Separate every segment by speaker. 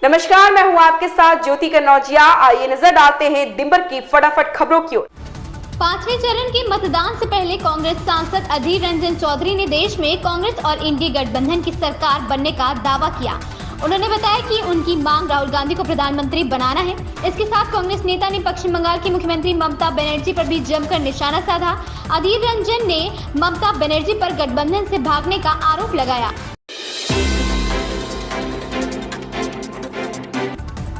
Speaker 1: नमस्कार, मैं हूं आपके साथ ज्योति कन्नौजिया। आइए नजर डालते हैं दिन भर की फटाफट खबरों की ओर।
Speaker 2: पांचवें चरण के मतदान से पहले कांग्रेस सांसद अधीर रंजन चौधरी ने देश में कांग्रेस और इंडी गठबंधन की सरकार बनने का दावा किया। उन्होंने बताया कि उनकी मांग राहुल गांधी को प्रधानमंत्री बनाना है। इसके साथ कांग्रेस नेता ने पश्चिम बंगाल की मुख्यमंत्री ममता बनर्जी पर भी जमकर निशाना साधा। अधीर रंजन ने ममता बनर्जी पर गठबंधन से भागने का आरोप लगाया।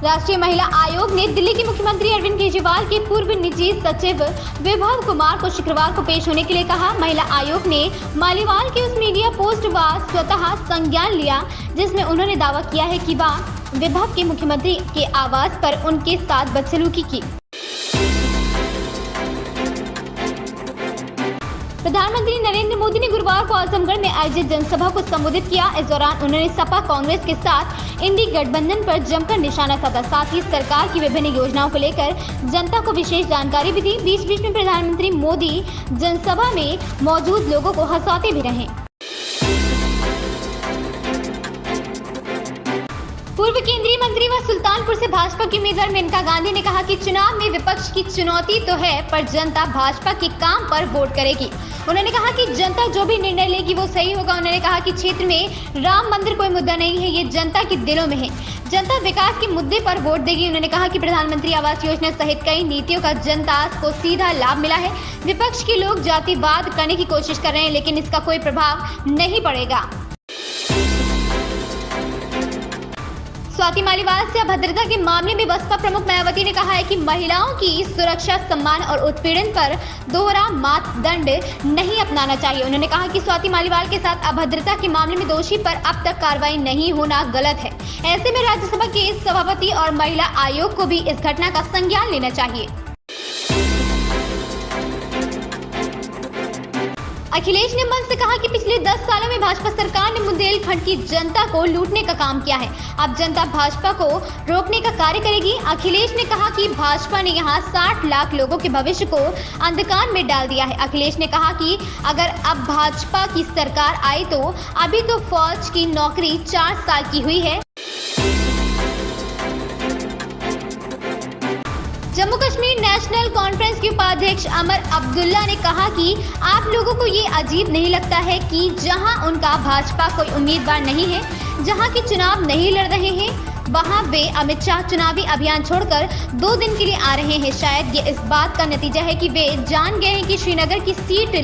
Speaker 2: राष्ट्रीय महिला आयोग ने दिल्ली के मुख्यमंत्री अरविंद केजरीवाल के पूर्व निजी सचिव विभव कुमार को शुक्रवार को पेश होने के लिए कहा। महिला आयोग ने मालीवाल के उस मीडिया पोस्ट का स्वतः संज्ञान लिया जिसमें उन्होंने दावा किया है कि वह विभव के मुख्यमंत्री के आवास पर उनके साथ बदसलूकी की। प्रधानमंत्री नरेंद्र मोदी ने गुरुवार को आजमगढ़ में आयोजित जनसभा को संबोधित किया। इस दौरान उन्होंने सपा कांग्रेस के साथ इंडी गठबंधन पर जमकर निशाना साधा। साथ ही सरकार की विभिन्न योजनाओं को लेकर जनता को विशेष जानकारी भी दी। बीच बीच में प्रधानमंत्री मोदी जनसभा में मौजूद लोगों को हंसाते भी रहे। पूर्व केंद्रीय मंत्री व सुल्तानपुर से भाजपा की उम्मीदवार मेनका गांधी ने कहा कि चुनाव में विपक्ष की चुनौती तो है, पर जनता भाजपा के काम पर वोट करेगी। उन्होंने कहा कि जनता जो भी निर्णय लेगी वो सही होगा। उन्होंने कहा कि क्षेत्र में राम मंदिर कोई मुद्दा नहीं है, ये जनता के दिलों में है। जनता विकास के मुद्दे पर वोट देगी। उन्होंने कहा कि प्रधानमंत्री आवास योजना सहित कई नीतियों का जनता को सीधा लाभ मिला है। विपक्ष के लोग जातिवाद करने की कोशिश कर रहे हैं, लेकिन इसका कोई प्रभाव नहीं पड़ेगा। स्वाति मालीवाल से अभद्रता के मामले में बसपा प्रमुख मायावती ने कहा है कि महिलाओं की सुरक्षा, सम्मान और उत्पीड़न पर दोहरा मापदंड नहीं अपनाना चाहिए। उन्होंने कहा कि स्वाति मालीवाल के साथ अभद्रता के मामले में दोषी पर अब तक कार्रवाई नहीं होना गलत है। ऐसे में राज्यसभा के सभापति और महिला आयोग को भी इस घटना का संज्ञान लेना चाहिए। अखिलेश ने मंच से कहा कि पिछले 10 सालों में भाजपा सरकार ने बुंदेलखंड की जनता को लूटने का काम किया है। अब जनता भाजपा को रोकने का कार्य करेगी। अखिलेश ने कहा कि भाजपा ने यहां 60 लाख लोगों के भविष्य को अंधकार में डाल दिया है। अखिलेश ने कहा कि अगर अब भाजपा की सरकार आई तो अभी तो फौज की नौकरी 4 साल की हुई है। जम्मू कश्मीर नेशनल कॉन्फ्रेंस के उपाध्यक्ष अमर अब्दुल्ला ने कहा कि आप लोगों को ये अजीब नहीं लगता है कि जहां उनका भाजपा कोई उम्मीदवार नहीं है, जहां के चुनाव नहीं लड़ रहे हैं, वहां वे अमित शाह चुनावी अभियान छोड़कर 2 दिन के लिए आ रहे हैं। शायद ये इस बात का नतीजा है कि वे जान गए हैं कि श्रीनगर की सीट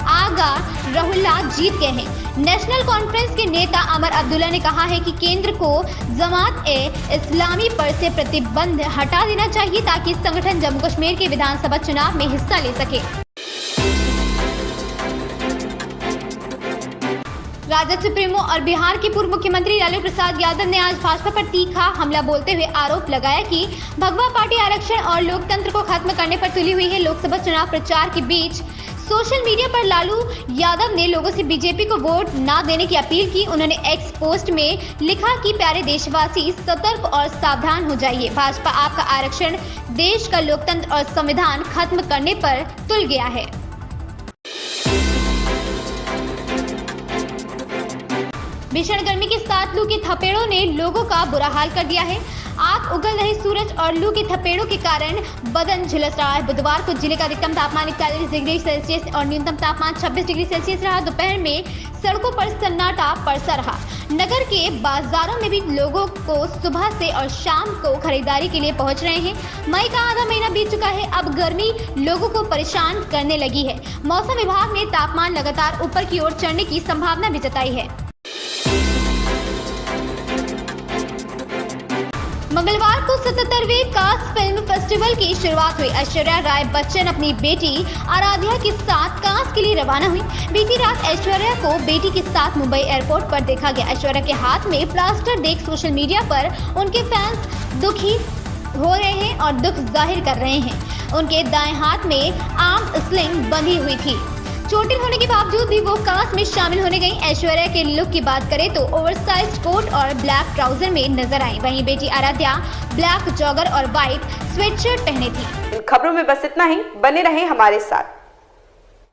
Speaker 2: आगा रहुल्ला जीत गए हैं। नेशनल कॉन्फ्रेंस के नेता अमर अब्दुल्ला ने कहा है कि केंद्र को जमात-ए-इस्लामी पर से प्रतिबंध हटा देना चाहिए ताकि संगठन जम्मू कश्मीर के विधानसभा चुनाव में हिस्सा ले सके। राजद सुप्रीमो और बिहार के पूर्व मुख्यमंत्री लालू प्रसाद यादव ने आज भाजपा पर तीखा हमला बोलते हुए आरोप लगाया कि भगवा पार्टी आरक्षण और लोकतंत्र को खत्म करने पर तुली हुई है। लोकसभा चुनाव प्रचार के बीच सोशल मीडिया पर लालू यादव ने लोगों से बीजेपी को वोट ना देने की अपील की। उन्होंने एक्स पोस्ट में लिखा कि प्यारे देशवासी, सतर्क और सावधान हो जाइए। भाजपा आपका आरक्षण देश का लोकतंत्र और संविधान खत्म करने पर तुल गया है। भीषण गर्मी के साथ लू के थपेड़ों ने लोगों का बुरा हाल कर दिया है। आग उगल रहे सूरज और लू के थपेड़ों के कारण बदन झुलस रहा है। बुधवार को जिले का अधिकतम तापमान 41 डिग्री सेल्सियस और न्यूनतम तापमान 26 डिग्री सेल्सियस रहा। दोपहर में सड़कों पर सन्नाटा पड़सा रहा। नगर के बाजारों में भी लोगों को सुबह से और शाम को खरीदारी के लिए पहुंच रहे हैं। मई का आधा महीना बीत चुका है। अब गर्मी लोगों को परेशान करने लगी है। मौसम विभाग ने तापमान लगातार ऊपर की ओर चढ़ने की संभावना भी जताई है। मंगलवार को 77वें कांस फिल्म फेस्टिवल की शुरुआत हुई। ऐश्वर्या राय बच्चन अपनी बेटी आराध्या के साथ कांस के लिए रवाना हुई। बीती रात ऐश्वर्या को बेटी के साथ मुंबई एयरपोर्ट पर देखा गया। ऐश्वर्या के हाथ में प्लास्टर देख सोशल मीडिया पर उनके फैंस दुखी हो रहे हैं और दुख जाहिर कर रहे हैं। उनके दाएं हाथ में आर्म स्लिंग बंधी हुई थी। चोटिल होने के बावजूद भी वो कांस में शामिल होने गई। ऐश्वर्या के लुक की बात करें तो ओवरसाइज्ड कोट और ब्लैक ट्राउजर में नजर आई। वहीं बेटी आराध्या ब्लैक जॉगर और व्हाइट स्वेटशर्ट पहने थी।
Speaker 1: इन खबरों में बस इतना ही। बने रहें हमारे साथ।